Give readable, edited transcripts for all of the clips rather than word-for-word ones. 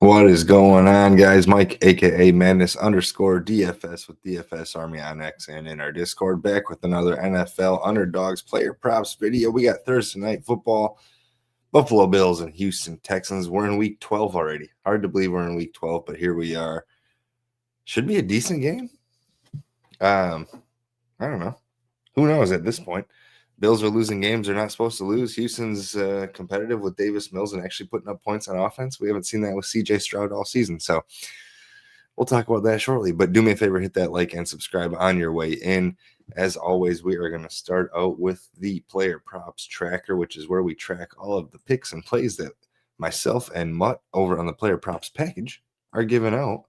What is going on, guys? Mike, aka Madness _ DFS with DFS Army on X and in our Discord, back with another NFL Underdogs player props video. We got Thursday night football, Buffalo Bills and Houston Texans. We're in week 12 already. Hard to believe we're in week 12, but here we are. Should be a decent game. I don't know. Who knows at this point? Bills are losing games they're not supposed to lose. Houston's competitive with Davis Mills and actually putting up points on offense. We haven't seen that with CJ Stroud all season. So we'll talk about that shortly. But do me a favor, hit that like and subscribe on your way in. As always, we are going to start out with the player props tracker, which is where we track all of the picks and plays that myself and Mutt over on the player props package are giving out.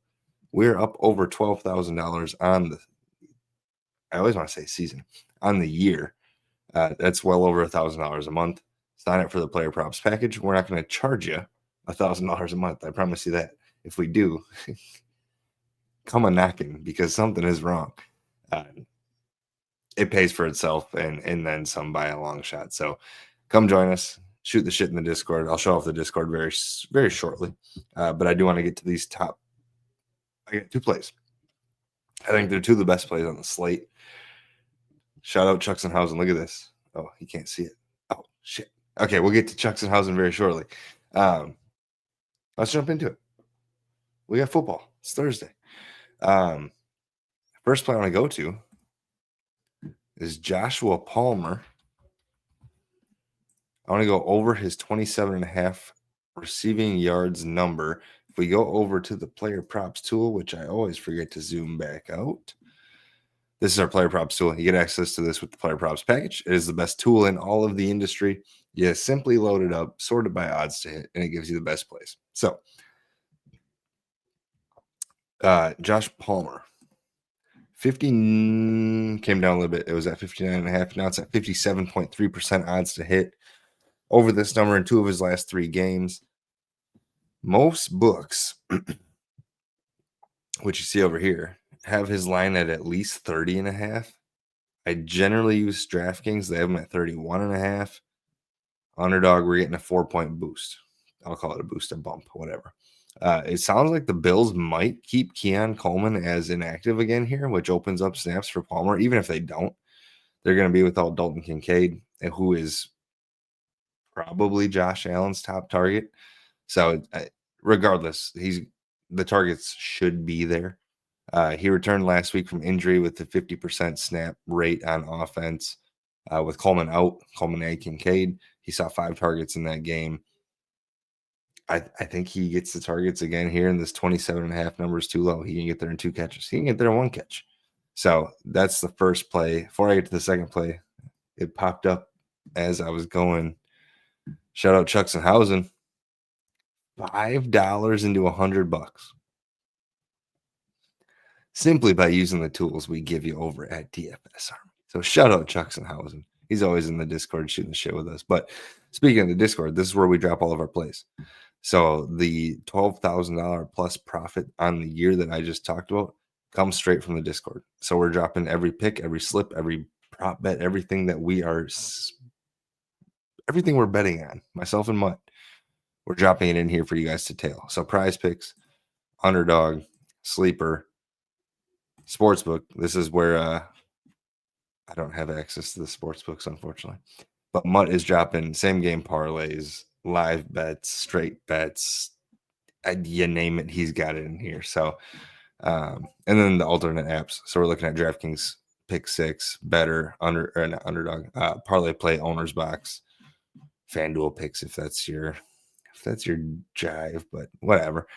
We're up over $12,000 on the, I always want to say season, on the year. That's well over $1,000 a month. Sign up for the player props package. We're not going to charge you $1,000 a month. I promise you that. If we do, come a knocking because something is wrong. It pays for itself and then some by a long shot. So come join us. Shoot the shit in the Discord. I'll show off the Discord very, very shortly. But I do want to get to these top. I got two plays. I think they're two of the best plays on the slate. Shout out Chucksenhausen. Look at this. Oh, he can't see it. Oh, shit. Okay, we'll get to Chucksenhausen very shortly. Let's jump into it. We got football. It's Thursday. First play I want to go to is Joshua Palmer. I want to go over his 27.5 receiving yards number. If we go over to the player props tool, which I always forget to zoom back out. This is our player props tool. You get access to this with the player props package. It is the best tool in all of the industry. You simply load it up, sorted by odds to hit, and it gives you the best plays. So, Josh Palmer, 50 came down a little bit. It was at 59.5. Now it's at 57.3% odds to hit over this number in 2 of his last 3 games. Most books, which you see over here, have his line at least 30.5. I generally use DraftKings. They have him at 31.5. Underdog, we're getting a 4-point boost. I'll call it a boost, a bump, whatever. It sounds like the Bills might keep Keon Coleman as inactive again here, which opens up snaps for Palmer. Even if they don't, they're going to be without Dalton Kincaid, who is probably Josh Allen's top target. So regardless, the targets should be there. He returned last week from injury with the 50% snap rate on offense. With Coleman out, Coleman and Kincaid, he saw 5 targets in that game. I think he gets the targets again here, and this 27.5 number is too low. He can get there in 2 catches. He can get there in 1 catch. So that's the first play. Before I get to the second play, it popped up as I was going. Shout out Chucksenhausen. $5 into $100. Simply by using the tools we give you over at DFS Army. So shout out Chucksenhausen. He's always in the Discord shooting the shit with us. But speaking of the Discord, this is where we drop all of our plays. So the $12,000 plus profit on the year that I just talked about comes straight from the Discord. So we're dropping every pick, every slip, every prop bet, everything we're betting on, myself and Mutt. We're dropping it in here for you guys to tail. So prize picks, Underdog, Sleeper, Sportsbook. This is where I don't have access to the sportsbooks, unfortunately. But Mutt is dropping same game parlays, live bets, straight bets, you name it, he's got it in here. So, and then the alternate apps. So we're looking at DraftKings, Pick 6, Better, Underdog, Parlay Play, Owner's Box, FanDuel Picks if that's your jive, but whatever.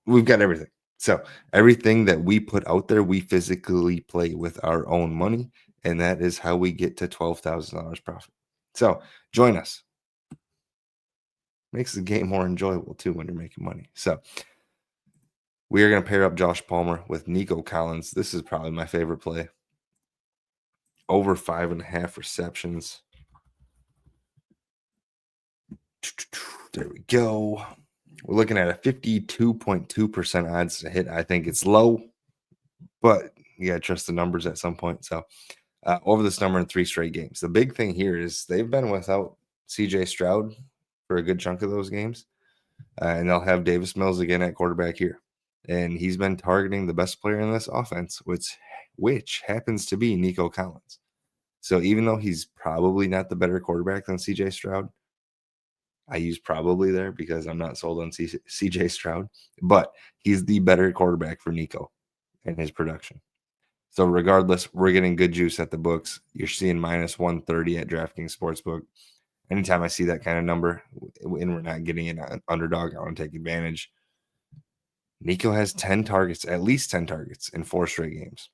We've got everything. So everything that we put out there, we physically play with our own money, and that is how we get to $12,000 profit. So join us. Makes the game more enjoyable too when you're making money. So we are going to pair up Josh Palmer with Nico Collins. This is probably my favorite play. Over 5.5 receptions. There we go. We're looking at a 52.2% odds to hit. I think it's low, but you got to trust the numbers at some point. So over this number in 3 straight games. The big thing here is they've been without CJ Stroud for a good chunk of those games. And they'll have Davis Mills again at quarterback here. And he's been targeting the best player in this offense, which happens to be Nico Collins. So even though he's probably not the better quarterback than CJ Stroud, I use probably there because I'm not sold on CJ Stroud, but he's the better quarterback for Nico and his production. So regardless, we're getting good juice at the books. You're seeing minus 130 at DraftKings Sportsbook. Anytime I see that kind of number and we're not getting an underdog, I want to take advantage. Nico has 10 targets, at least 10 targets in 4 straight games.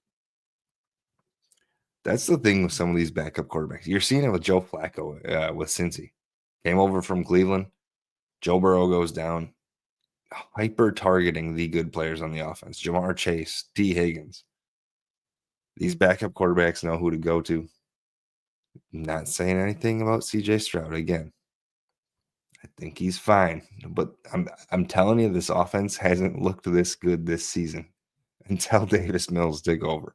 That's the thing with some of these backup quarterbacks. You're seeing it with Joe Flacco with Cincy. Came over from Cleveland. Joe Burrow goes down. Hyper targeting the good players on the offense. Jamar Chase, T. Higgins. These backup quarterbacks know who to go to. Not saying anything about CJ Stroud again. I think he's fine, but I'm telling you, this offense hasn't looked this good this season until Davis Mills took over.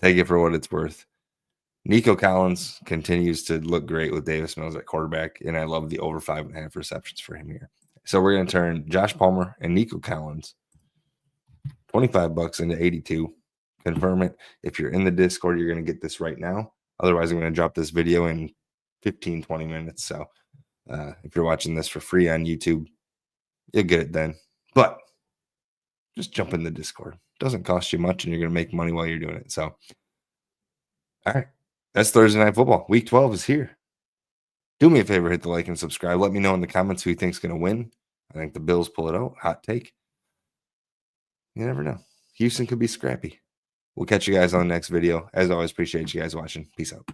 Take it for what it's worth. Nico Collins continues to look great with Davis Mills at quarterback, and I love the over 5.5 receptions for him here. So we're going to turn Josh Palmer and Nico Collins $25 into 82. Confirm it. If you're in the Discord, you're going to get this right now. Otherwise, I'm going to drop this video in 15, 20 minutes. So if you're watching this for free on YouTube, you'll get it then. But just jump in the Discord. Doesn't cost you much, and you're going to make money while you're doing it. So, all right. That's Thursday Night Football. Week 12 is here. Do me a favor, hit the like and subscribe. Let me know in the comments who you think's going to win. I think the Bills pull it out. Hot take. You never know. Houston could be scrappy. We'll catch you guys on the next video. As always, appreciate you guys watching. Peace out.